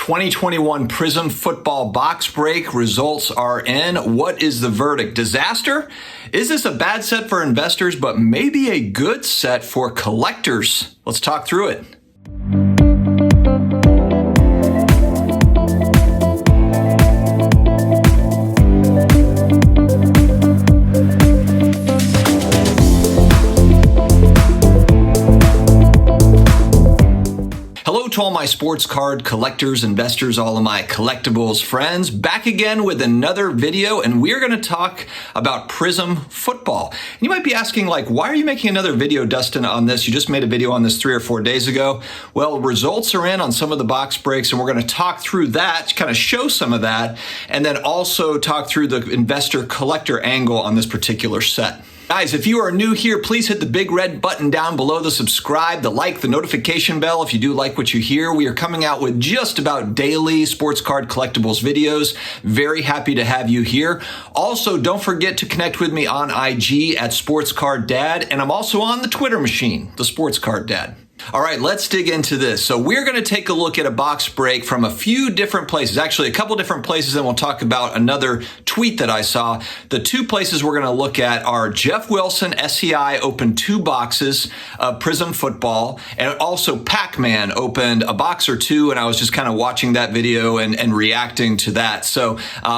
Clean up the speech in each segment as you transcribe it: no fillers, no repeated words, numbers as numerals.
2021 Prizm football box break results are in. What is the verdict? Disaster? Is this a bad set for investors, but maybe a good set for collectors? Let's talk through it. To all my sports card collectors, investors, all of my collectibles friends, back again with another video, and we're going to talk about Prizm football. And you might be asking, like, why are you making another video, Dustin, on this? You just made a video on this 3 or 4 days ago. Well, results are in on some of the box breaks, and we're going to talk through that, kind of show some of that, and then also talk through the investor collector angle on this particular set. Guys, if you are new here, please hit the big red button down below, the subscribe, the like, the notification bell if you do like what you hear. We are coming out with just about daily sports card collectibles videos. Very happy to have you here. Also, don't forget to connect with me on IG at Sports Card Dad, and I'm also on the Twitter machine, the Sports Card Dad. All right, let's dig into this. So we're going to take a look at a box break from a few different places, actually a couple different places, and we'll talk about another tweet that I saw. The two places we're going to look at are Jeff Wilson, SCI, opened 2 boxes of Prizm football, and also Pac-Man opened a box or 2, and I was just kind of watching that video and reacting to that. So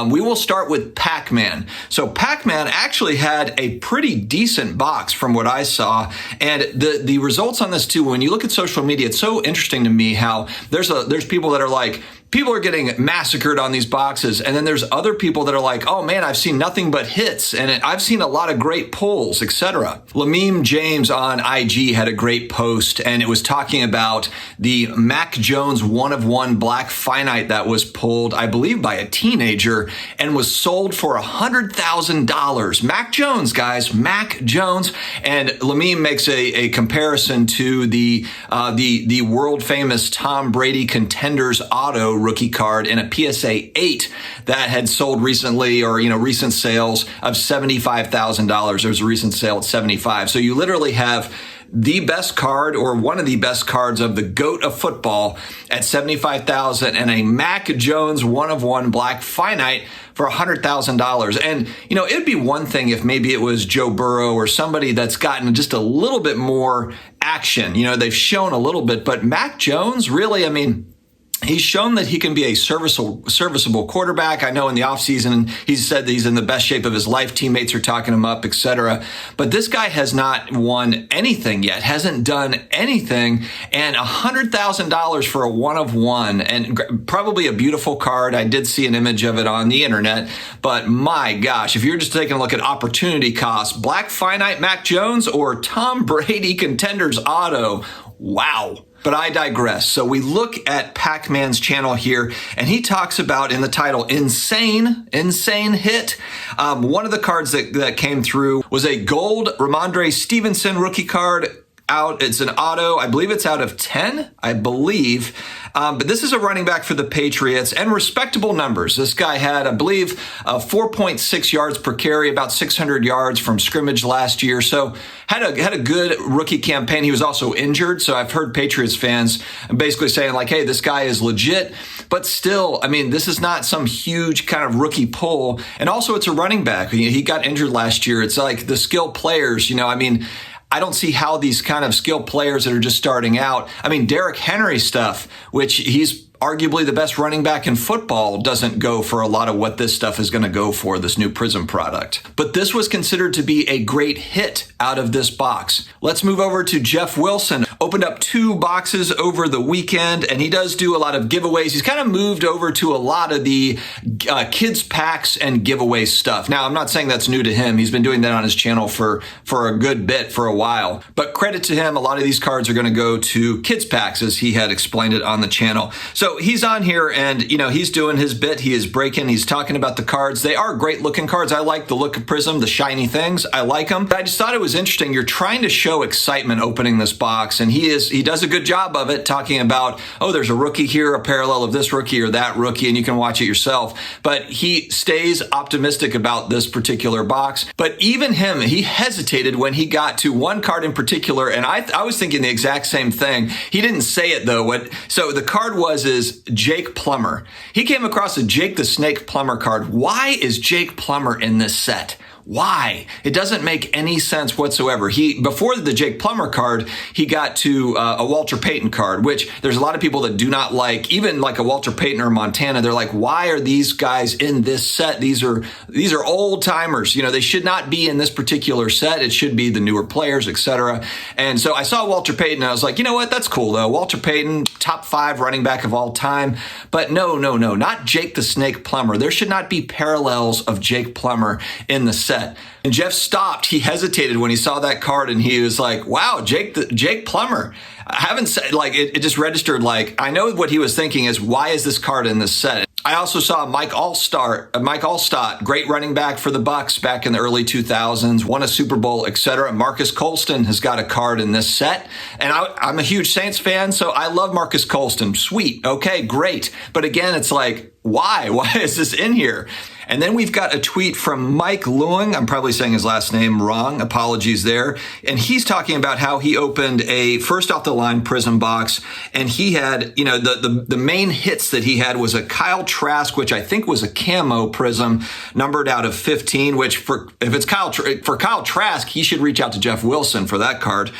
we will start with Pac-Man. So Pac-Man actually had a pretty decent box from what I saw, and the results on this too, when you look at social media, it's so interesting to me how there's people that are like, people are getting massacred on these boxes. And then there's other people that are like, oh man, I've seen nothing but hits and I've seen a lot of great pulls, etc. Lamim James on IG had a great post, and it was talking about the Mac Jones 1/1 black finite that was pulled, I believe, by a teenager and was sold for $100,000. Mac Jones, guys, Mac Jones. And Lamim makes a comparison to the world famous Tom Brady Contenders auto rookie card in a PSA 8 that had sold recently, or recent sales of $75,000. There was a recent sale at 75. So you literally have the best card, or one of the best cards of the GOAT of football at $75,000, and a Mac Jones 1/1 black finite for $100,000. And it'd be one thing if maybe it was Joe Burrow or somebody that's gotten just a little bit more action. They've shown a little bit, but Mac Jones, really, he's shown that he can be a serviceable quarterback. I know in the offseason, he's said that he's in the best shape of his life. Teammates are talking him up, etc. But this guy has not won anything yet, hasn't done anything. And $100,000 for a 1/1, and probably a beautiful card. I did see an image of it on the internet. But my gosh, if you're just taking a look at opportunity cost, black finite Mac Jones or Tom Brady Contenders auto, wow. But I digress. So we look at Pac-Man's channel here, and he talks about, in the title, insane hit. One of the cards that came through was a gold Raimondre Stevenson rookie card out. It's an auto. I believe it's out of 10, I believe. But this is a running back for the Patriots, and respectable numbers. This guy had, I believe, 4.6 yards per carry, about 600 yards from scrimmage last year. So had a good rookie campaign. He was also injured. So I've heard Patriots fans basically saying like, hey, this guy is legit. But still, this is not some huge kind of rookie pull. And also it's a running back. He got injured last year. It's like the skill players, I don't see how these kind of skill players that are just starting out, Derrick Henry stuff, which he's arguably the best running back in football, doesn't go for a lot of what this stuff is going to go for, this new Prizm product. But this was considered to be a great hit out of this box. Let's move over to Jeff Wilson. Opened up 2 boxes over the weekend, and he does do a lot of giveaways. He's kind of moved over to a lot of the kids packs and giveaway stuff. Now, I'm not saying that's new to him. He's been doing that on his channel for a good bit, for a while. But credit to him, a lot of these cards are going to go to kids packs, as he had explained it on the channel. So he's on here, and he's doing his bit. He is breaking. He's talking about the cards. They are great looking cards. I like the look of Prizm, the shiny things. I like them. But I just thought it was interesting. You're trying to show excitement opening this box, and and he does a good job of it, talking about, oh, there's a rookie here, a parallel of this rookie or that rookie, and you can watch it yourself. But he stays optimistic about this particular box. But even him, he hesitated when he got to one card in particular, and I was thinking the exact same thing. He didn't say it though. So the card is Jake Plummer. He came across a Jake the Snake Plummer card. Why is Jake Plummer in this set? Why? It doesn't make any sense whatsoever. Before the Jake Plummer card, he got to a Walter Payton card, which there's a lot of people that do not like, even like a Walter Payton or Montana. They're like, why are these guys in this set? These are old timers. They should not be in this particular set. It should be the newer players, etc. And so I saw Walter Payton and I was like, you know what? That's cool though. Walter Payton, top 5 running back of all time. But no, not Jake the Snake Plummer. There should not be parallels of Jake Plummer in the set. And Jeff stopped. He hesitated when he saw that card and he was like, wow, Jake Plummer. I haven't said, like, it just registered, like, I know what he was thinking is, why is this card in this set? I also saw Mike Alstott, great running back for the Bucs back in the early 2000s, won a Super Bowl, etc. Marcus Colston has got a card in this set. And I'm a huge Saints fan, so I love Marcus Colston. Sweet. Okay, great. But again, it's like, why? Why is this in here? And then we've got a tweet from Mike Lewing. I'm probably saying his last name wrong. Apologies there. And he's talking about how he opened a first off the line Prizm box. And he had, the main hits that he had was a Kyle Trask, which I think was a camo Prizm, numbered out of 15, which for Kyle Trask, he should reach out to Jeff Wilson for that card.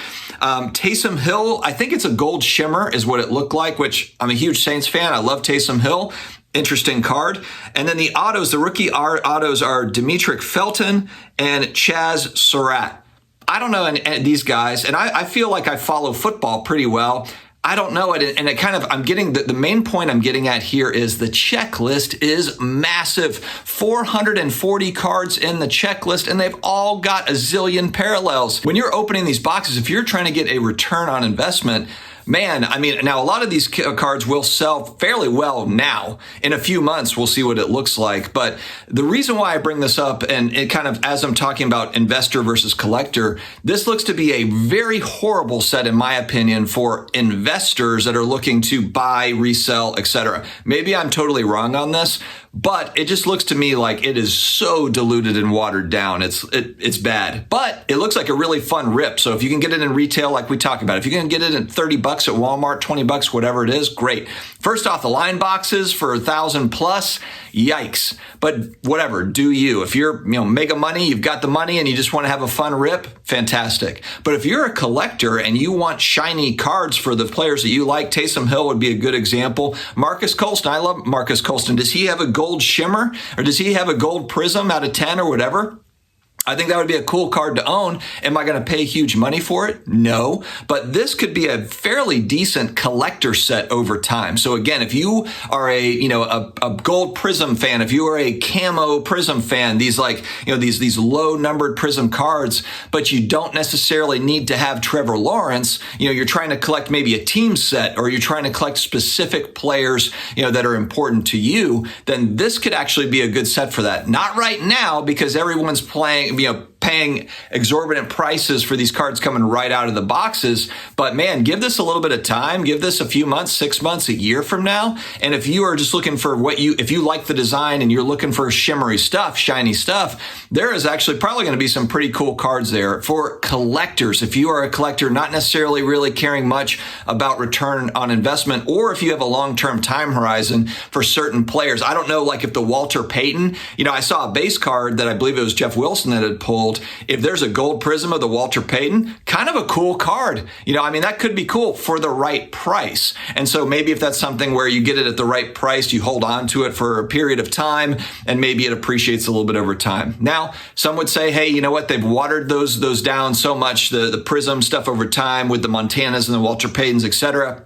Taysom Hill, I think it's a gold shimmer is what it looked like, which I'm a huge Saints fan. I love Taysom Hill. Interesting card. And then the autos, the rookie autos are Demetric Felton and Chaz Surratt. I don't know these guys, and I feel like I follow football pretty well. I don't know it. And it kind of, I'm getting the main point I'm getting at here is the checklist is massive. 440 cards in the checklist, and they've all got a zillion parallels. When you're opening these boxes, if you're trying to get a return on investment, man, I mean, now a lot of these cards will sell fairly well now. In a few months, we'll see what it looks like. But the reason why I bring this up, and it kind of, as I'm talking about investor versus collector, this looks to be a very horrible set, in my opinion, for investors that are looking to buy, resell, etc. Maybe I'm totally wrong on this, but it just looks to me like it is so diluted and watered down. It's bad, but it looks like a really fun rip. So if you can get it in retail, like we talk about, if you can get it at $30 at Walmart, $20, whatever it is, great. First off the line boxes for 1,000 plus, yikes. But whatever, do you. If you're, mega money, you've got the money and you just want to have a fun rip, fantastic. But if you're a collector and you want shiny cards for the players that you like, Taysom Hill would be a good example. Marcus Colston, I love Marcus Colston. Does he have a gold shimmer, or does he have a gold Prizm out of 10 or whatever? I think that would be a cool card to own. Am I going to pay huge money for it? No, but this could be a fairly decent collector set over time. So again, if you are a gold Prizm fan, if you are a camo Prizm fan, these these low numbered Prizm cards, but you don't necessarily need to have Trevor Lawrence, you're trying to collect maybe a team set, or you're trying to collect specific players, that are important to you, then this could actually be a good set for that. Not right now, because everyone's paying exorbitant prices for these cards coming right out of the boxes. But man, give this a little bit of time. Give this a few months, 6 months, a year from now. And if you are just looking for if you like the design and you're looking for shimmery stuff, shiny stuff, there is actually probably going to be some pretty cool cards there for collectors. If you are a collector, not necessarily really caring much about return on investment, or if you have a long-term time horizon for certain players. I don't know, like if the Walter Payton, I saw a base card that I believe it was Jeff Wilson that had pulled. If there's a gold Prizm of the Walter Payton, kind of a cool card. That could be cool for the right price. And so maybe if that's something where you get it at the right price, you hold on to it for a period of time, and maybe it appreciates a little bit over time. Now, some would say, hey, you know what? They've watered those down so much, the Prizm stuff over time with the Montanas and the Walter Paytons, etc.,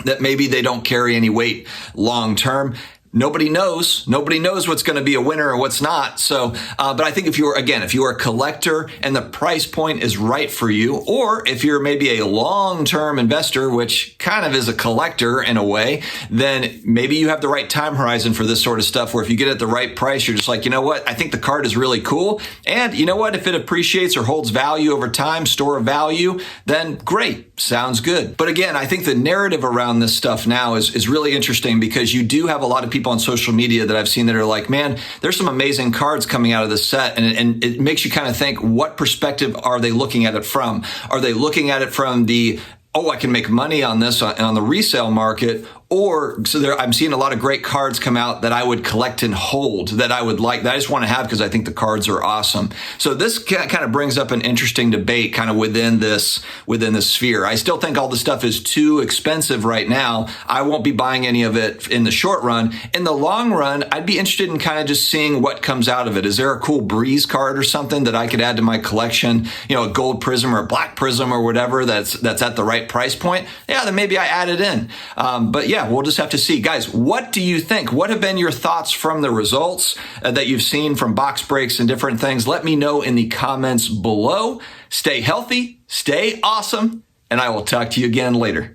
that maybe they don't carry any weight long term. nobody knows. Nobody knows what's going to be a winner or what's not. So, but I think if you are a collector and the price point is right for you, or if you're maybe a long-term investor, which kind of is a collector in a way, then maybe you have the right time horizon for this sort of stuff, where if you get it at the right price, you're just like, you know what? I think the card is really cool. And you know what? If it appreciates or holds value over time, store of value, then great. Sounds good. But again, I think the narrative around this stuff now is really interesting, because you do have a lot of people on social media that I've seen that are like, man, there's some amazing cards coming out of this set. And it makes you kind of think, what perspective are they looking at it from? Are they looking at it from the, oh, I can make money on this on the resale market? Or I'm seeing a lot of great cards come out that I would collect and hold, that I would like, that I just want to have because I think the cards are awesome. So this kind of brings up an interesting debate kind of within this sphere. I still think all the stuff is too expensive right now. I won't be buying any of it in the short run. In the long run, I'd be interested in kind of just seeing what comes out of it. Is there a cool Breeze card or something that I could add to my collection? You know, a gold Prizm or a black Prizm or whatever that's at the right price point. Yeah, then maybe I add it in. But yeah, we'll just have to see. Guys, what do you think? What have been your thoughts from the results that you've seen from box breaks and different things? Let me know in the comments below. Stay healthy, stay awesome, and I will talk to you again later.